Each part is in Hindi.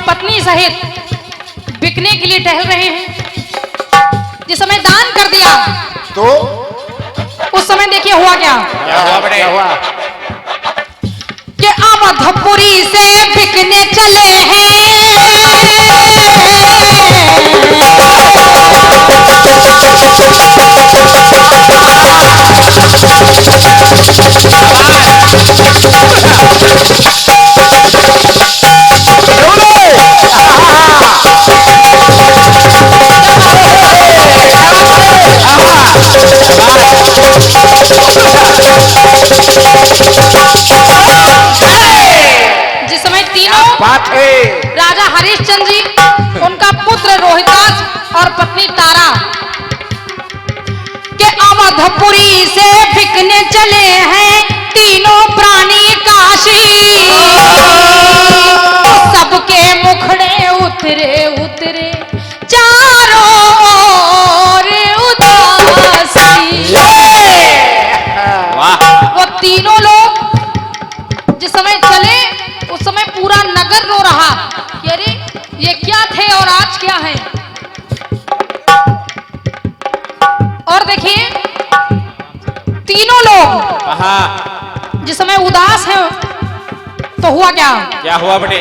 पत्नी सहित बिकने के लिए टहल रहे हैं। जिस समय दान कर दिया तो उस समय देखिए हुआ क्या हुआ? कि अवधपुरी से बिकने चले जिस समय तीनों बात है राजा हरिश्चंद्र जी, उनका पुत्र रोहिदास और पत्नी तारा के अवधपुरी से बिकने चले हैं तीनों प्राणी काशी। सबके मुखड़े उतरे उतरे चारों ओर उदासी। वो तीनों लोग जिस समय चले उस समय पूरा नगर रो रहा कि अरे ये क्या थे और आज क्या है। और देखिए तीनों लोग जिस समय उदास हैं तो हुआ क्या? क्या हुआ बेटे?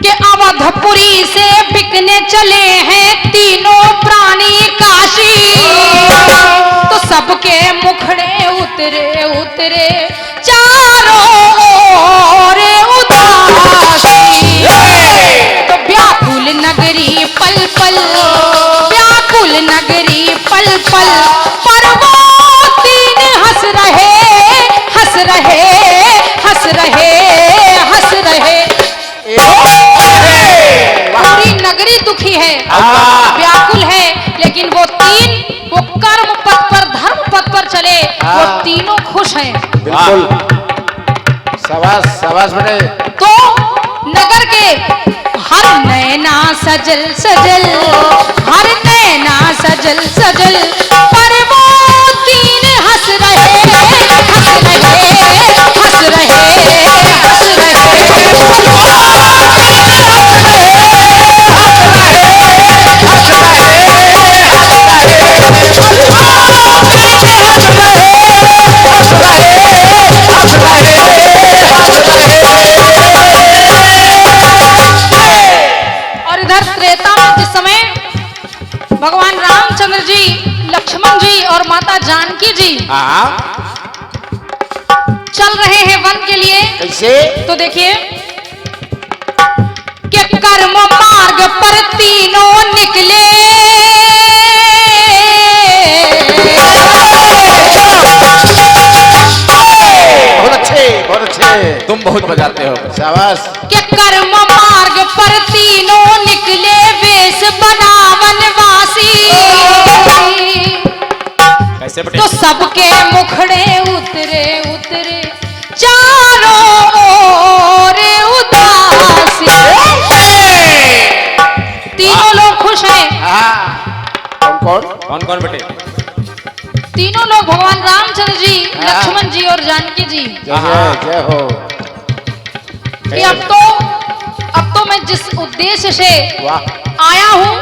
कि अवधपुरी से बिकने चले हैं तीनों प्राणी काशी। तो सबके मुखड़े उतरे उतरे चारों ओर उदासी। तो व्याकुल नगरी पल पल, व्याकुल नगरी पल पल, पर वो तीन हंस रहे हंस रहे हंस रहे हंस रहे। पूरी नगरी दुखी है, व्याकुल है, लेकिन वो तीन वो कर्म पथ पर धर्म पथ पर चले, वो तीनों खुश हैं। बिल्कुल शाबाश शाबाश बेटे। तो नगर के हर नैना सजल सजल, हर नैना सजल सजल, पर वो तीन हंस रहे हंस रहे हंस रहे हंस भगवान रामचंद्र जी, लक्ष्मण जी और माता जानकी जी चल रहे हैं वन के लिए। कैसे? तो देखिए कि कर्म मार्ग पर तीनों निकले। बहुत अच्छे तुम बहुत बजाते हो। शाबाश। कि कर्म मार्ग पर तीनों निकले वेश बना वनवासी। कैसे बेटे? तो सबके मुखड़े उतरे उतरे चारों ओर उदासी। तीनों लोग खुश हैं। कौन कौन कौन बेटे? तीनों लोग भगवान रामचंद्र जी, लक्ष्मण जी और जानकी जी। जय हो। कि अब तो मैं जिस उद्देश्य से आया हूँ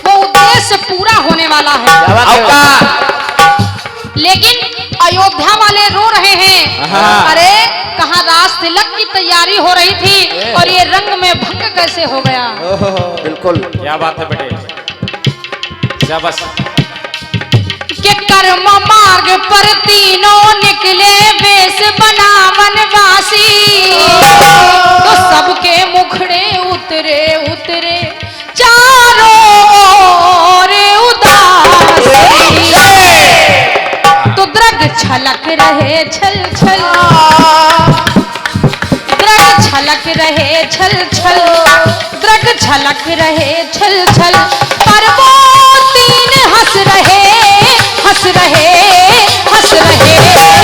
वो उद्देश्य पूरा होने वाला है। लेकिन अयोध्या वाले रो रहे हैं, अरे कहाँ रास तिलक की तैयारी हो रही थी और ये रंग में भंग कैसे हो गया। बिल्कुल क्या बात है बेटे? शाबाश। कि कर्म मार्ग पर तीनों निकले वेश बना वनवासी। तो सबके मुखड़े उतरे उतरे चारों ओर उदासी। तो द्रग छलक रहे छल छल, द्रग छलक रहे छल छल, द्रग छलक रहे छल छल, पर वो तीन हंस रहे हंस रहे हंस रहे हंस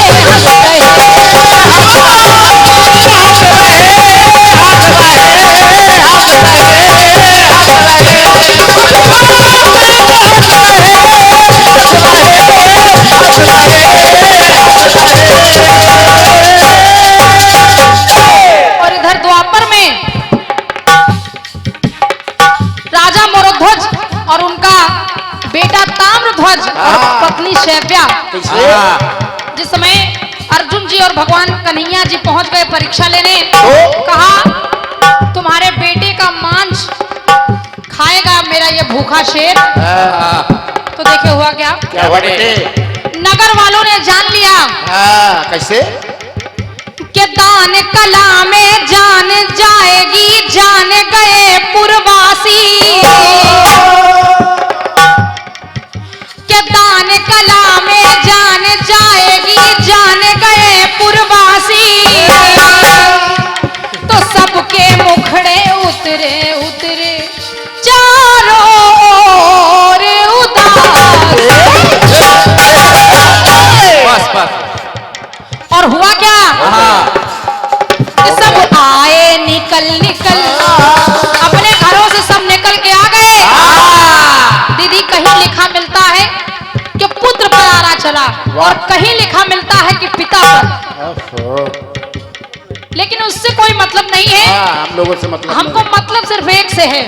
और पत्नी शैव्या। कैसे? जिस समय अर्जुन जी और भगवान कन्हैया जी पहुंच गए परीक्षा लेने, तो? कहा तुम्हारे बेटे का मांस खाएगा मेरा ये भूखा शेर। तो देखे हुआ क्या? क्या हुआ बेटे? नगर वालों ने जान लिया कैसे? कि दान कला में जान जाएगी, जान गए पुरवासी। कि दान कला में जान जाएगी, जान गए पुरवासी। तो सबके मुखड़े उतरे उतरे चारों ओर उदास। बस बस। और हुआ क्या? सब आए निकल निकल, अपने घरों से सब निकल के आ गए। दीदी कहीं लिखा मिलता है कि पुत्र पर आना चला, और कहीं लिखा मिलता है कि पिता पर। लेकिन उससे कोई मतलब नहीं है। हम लोगों से मतलब हमको मतलब सिर्फ एक से है।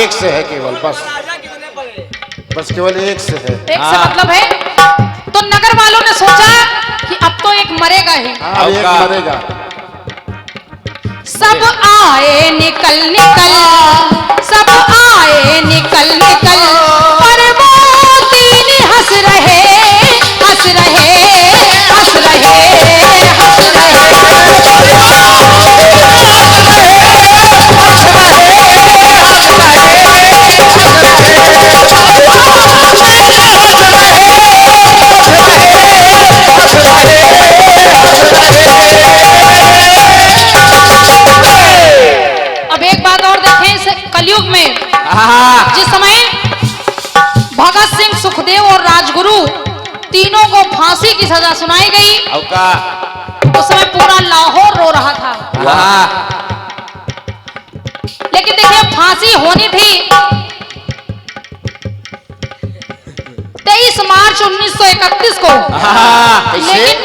एक से है केवल, बस केवल एक से है। एक से मतलब है। तो नगर वालों ने सोचा कि अब तो एक मरेगा ही। एक मरेगा। सब आए निकल निकल, सब आए निकल निकल, पर वो तीन हंस रहे हंस रहे हंस रहे हंस अब एक बात और देखें, इस कलयुग में जिस समय भगत सिंह, सुखदेव और राजगुरु तीनों को फांसी की सजा सुनाई गई, उस समय पूरा लाहौर रो रहा था। लेकिन देखिए फांसी होनी थी 23 मार्च 1931 को, लेकिन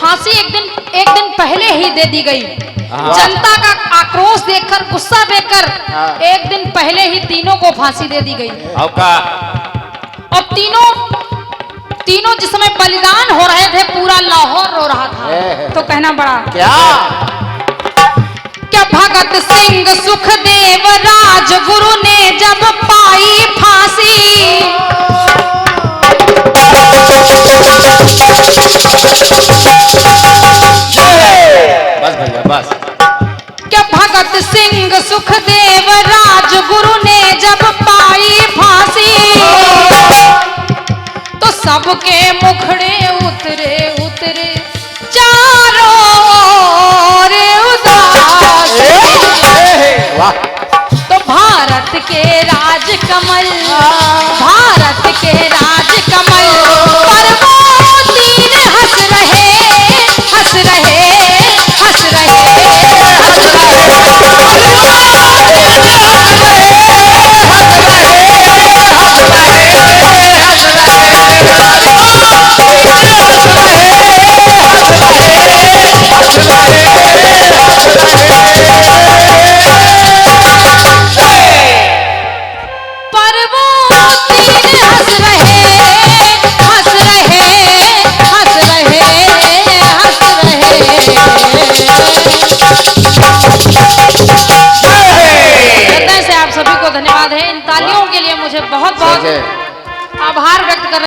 फांसी एक दिन पहले ही दे दी गई। जनता का आक्रोश देखकर, गुस्सा देखकर एक दिन पहले ही तीनों को फांसी दे दी गई। और तीनों जिस समय बलिदान हो रहे थे, पूरा लाहौर रो रहा था। तो कहना बड़ा क्या भगत सिंह, सुखदेव, राजगुरु ने जब पाई फांसी, बस भैया बस। क्या भगत सिंह, सुखदेव, राजगुरु ने जब पाई फांसी, तो सबके मुखड़े उतरे उतरे चारों ओर उदास। तो भारत के राजकमल, भारत के राजकमल, पर वो तीन हंस रहे हंस रहे हंस रहे हंस धन्यवाद है। इन तालियों के लिए मुझे बहुत बहुत आभार व्यक्त कर